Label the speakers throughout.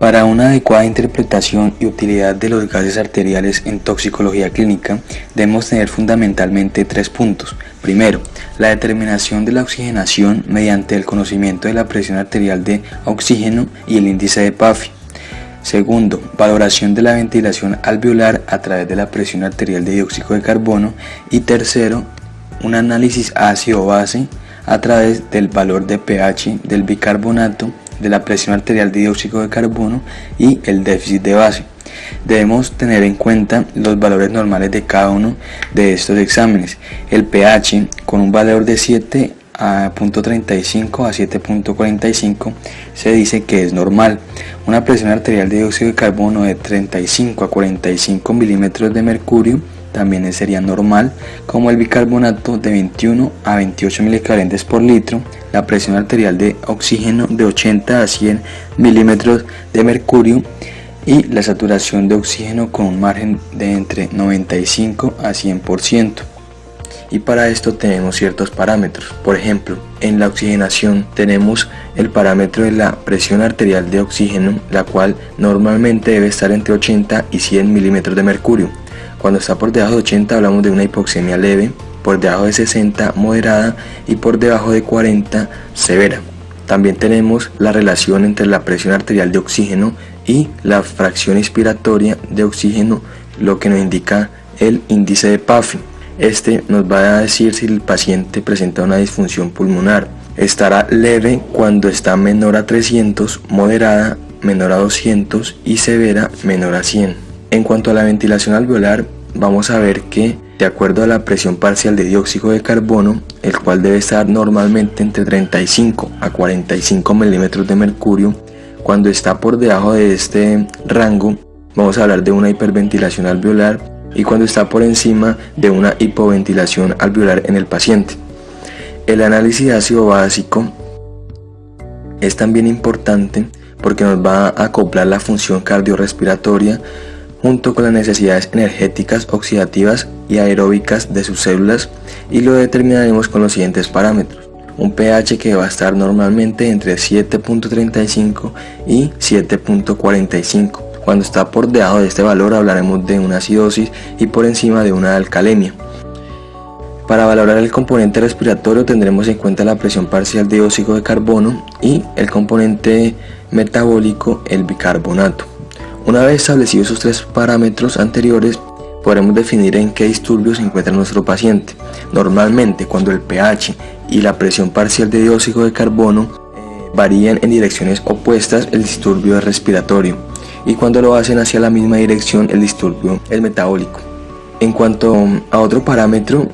Speaker 1: Para una adecuada interpretación y utilidad de los gases arteriales en toxicología clínica, debemos tener fundamentalmente 3 puntos. Primero, la determinación de la oxigenación mediante el conocimiento de la presión arterial de oxígeno y el índice de PAFI. Segundo, valoración de la ventilación alveolar a través de la presión arterial de dióxido de carbono. Y tercero, un análisis ácido-base a través del valor de pH del bicarbonato, de la presión arterial de dióxido de carbono y el déficit de base. Debemos tener en cuenta los valores normales de cada uno de estos exámenes. El pH con un valor de 7.35 a 7.45 se dice que es normal. Una presión arterial de dióxido de carbono de 35 a 45 milímetros de mercurio también sería normal, como el bicarbonato de 21 a 28 milicavalentes por litro, la presión arterial de oxígeno de 80 a 100 milímetros de mercurio y la saturación de oxígeno con un margen de entre 95 a 100%. Y para esto tenemos ciertos parámetros. Por ejemplo, en la oxigenación tenemos el parámetro de la presión arterial de oxígeno, la cual normalmente debe estar entre 80 y 100 milímetros de mercurio. Cuando está por debajo de 80 hablamos de una hipoxemia leve, por debajo de 60 moderada y por debajo de 40 severa. También tenemos la relación entre la presión arterial de oxígeno y la fracción inspiratoria de oxígeno, lo que nos indica el índice de PAFI. Este nos va a decir si el paciente presenta una disfunción pulmonar. Estará leve cuando está menor a 300, moderada menor a 200 y severa menor a 100. En cuanto a la ventilación alveolar, vamos a ver que de acuerdo a la presión parcial de dióxido de carbono, el cual debe estar normalmente entre 35 a 45 milímetros de mercurio, cuando está por debajo de este rango vamos a hablar de una hiperventilación alveolar, y cuando está por encima de una hipoventilación alveolar en el paciente. El análisis ácido básico es también importante porque nos va a acoplar la función cardiorrespiratoria junto con las necesidades energéticas, oxidativas y aeróbicas de sus células, y lo determinaremos con los siguientes parámetros. Un pH que va a estar normalmente entre 7.35 y 7.45. Cuando está por debajo de este valor hablaremos de una acidosis y por encima de una alcalemia. Para valorar el componente respiratorio tendremos en cuenta la presión parcial de dióxido de carbono y el componente metabólico, el bicarbonato. Una vez establecidos esos 3 parámetros anteriores, podremos definir en qué disturbio se encuentra nuestro paciente. Normalmente, cuando el pH y la presión parcial de dióxido de carbono varían en direcciones opuestas, el disturbio es respiratorio, y cuando lo hacen hacia la misma dirección, el disturbio es metabólico. En cuanto a otro parámetro,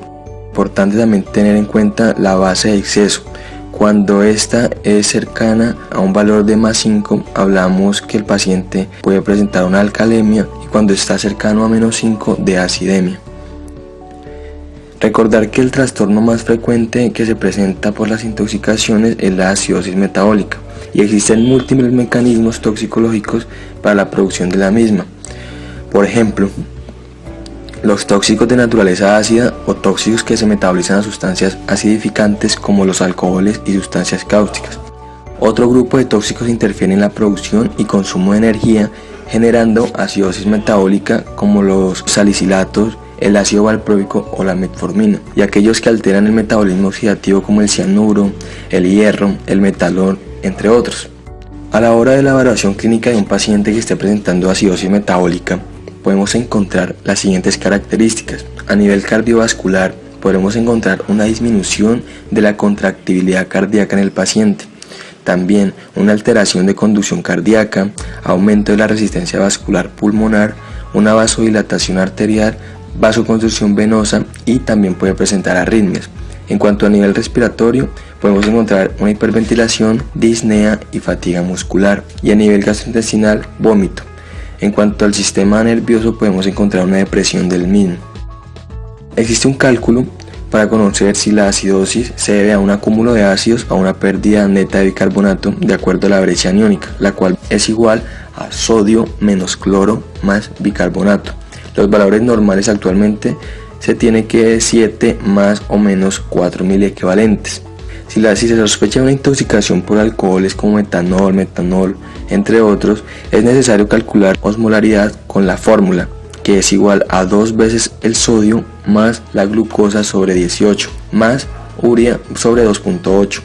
Speaker 1: importante también tener en cuenta la base de exceso. Cuando esta es cercana a un valor de +5, hablamos que el paciente puede presentar una alcalemia, y cuando está cercano a -5, de acidemia. Recordar que el trastorno más frecuente que se presenta por las intoxicaciones es la acidosis metabólica, y existen múltiples mecanismos toxicológicos para la producción de la misma. Por ejemplo, los tóxicos de naturaleza ácida o tóxicos que se metabolizan a sustancias acidificantes como los alcoholes y sustancias cáusticas. Otro grupo de tóxicos interfieren en la producción y consumo de energía, generando acidosis metabólica como los salicilatos, el ácido valproico o la metformina, y aquellos que alteran el metabolismo oxidativo como el cianuro, el hierro, el metalón, entre otros. A la hora de la evaluación clínica de un paciente que esté presentando acidosis metabólica, podemos encontrar las siguientes características. A nivel cardiovascular, podremos encontrar una disminución de la contractibilidad cardíaca en el paciente. También una alteración de conducción cardíaca, aumento de la resistencia vascular pulmonar, una vasodilatación arterial, vasoconstricción venosa, y también puede presentar arritmias. En cuanto a nivel respiratorio, podemos encontrar una hiperventilación, disnea y fatiga muscular. Y a nivel gastrointestinal, vómito. En cuanto al sistema nervioso, podemos encontrar una depresión del mismo. Existe un cálculo para conocer si la acidosis se debe a un acúmulo de ácidos o a una pérdida neta de bicarbonato de acuerdo a la brecha aniónica, la cual es igual a sodio menos cloro más bicarbonato. Los valores normales actualmente se tiene que 7 más o menos 4.000 equivalentes. Si se sospecha una intoxicación por alcoholes como metanol, entre otros, es necesario calcular osmolaridad con la fórmula, que es igual a 2 veces el sodio más la glucosa sobre 18, más urea sobre 2.8.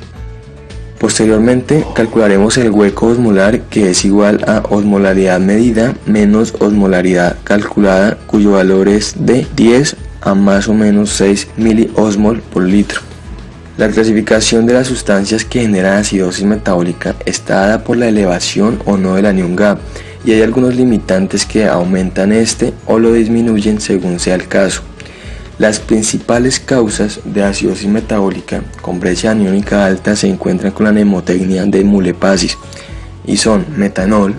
Speaker 1: Posteriormente calcularemos el hueco osmolar, que es igual a osmolaridad medida menos osmolaridad calculada, cuyo valor es de 10 a más o menos 6 miliosmol por litro. La clasificación de las sustancias que generan acidosis metabólica está dada por la elevación o no del anión GAP, y hay algunos limitantes que aumentan este o lo disminuyen según sea el caso. Las principales causas de acidosis metabólica con brecha aniónica alta se encuentran con la mnemotecnia de Mulepasis y son metanol,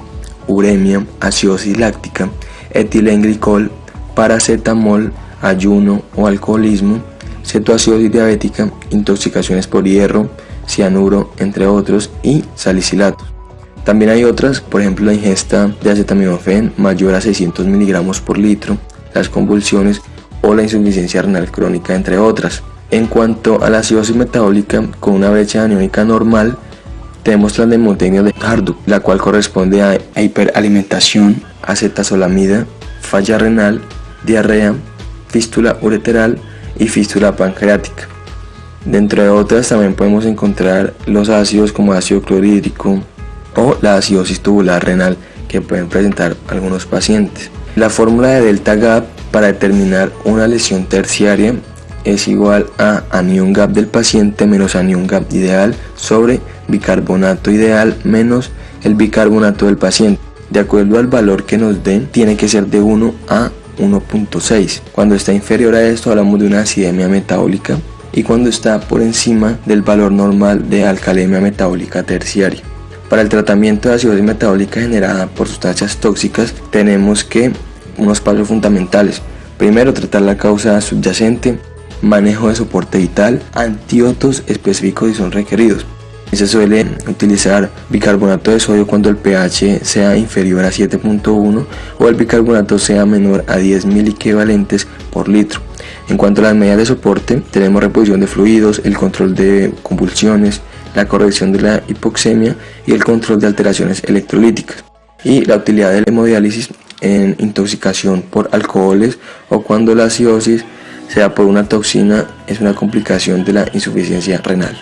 Speaker 1: uremia, acidosis láctica, etilenglicol, paracetamol, ayuno o alcoholismo, cetoacidosis diabética, intoxicaciones por hierro, cianuro, entre otros, y salicilatos. También hay otras, por ejemplo la ingesta de acetaminofén mayor a 600 miligramos por litro, las convulsiones o la insuficiencia renal crónica, entre otras. En cuanto a la acidosis metabólica con una brecha aniónica normal, tenemos la mnemotecnia de Hardup, la cual corresponde a hiperalimentación, acetazolamida, falla renal, diarrea, fístula ureteral y fístula pancreática. Dentro de otras también podemos encontrar los ácidos como ácido clorhídrico o la acidosis tubular renal que pueden presentar algunos pacientes. La fórmula de delta GAP para determinar una lesión terciaria es igual a anión GAP del paciente menos anión GAP ideal sobre bicarbonato ideal menos el bicarbonato del paciente. De acuerdo al valor que nos den, tiene que ser de 1 a 1.6. Cuando está inferior a esto hablamos de una acidemia metabólica, y cuando está por encima del valor normal de alcalemia metabólica terciaria. Para el tratamiento de acidosis metabólica generada por sustancias tóxicas tenemos unos pasos fundamentales. Primero, tratar la causa subyacente, manejo de soporte vital, antídotos específicos si son requeridos. Se suele utilizar bicarbonato de sodio cuando el pH sea inferior a 7.1 o el bicarbonato sea menor a 10 miliequivalentes por litro. En cuanto a las medidas de soporte, tenemos reposición de fluidos, el control de convulsiones, la corrección de la hipoxemia y el control de alteraciones electrolíticas. Y la utilidad de la hemodiálisis en intoxicación por alcoholes o cuando la acidosis sea por una toxina es una complicación de la insuficiencia renal.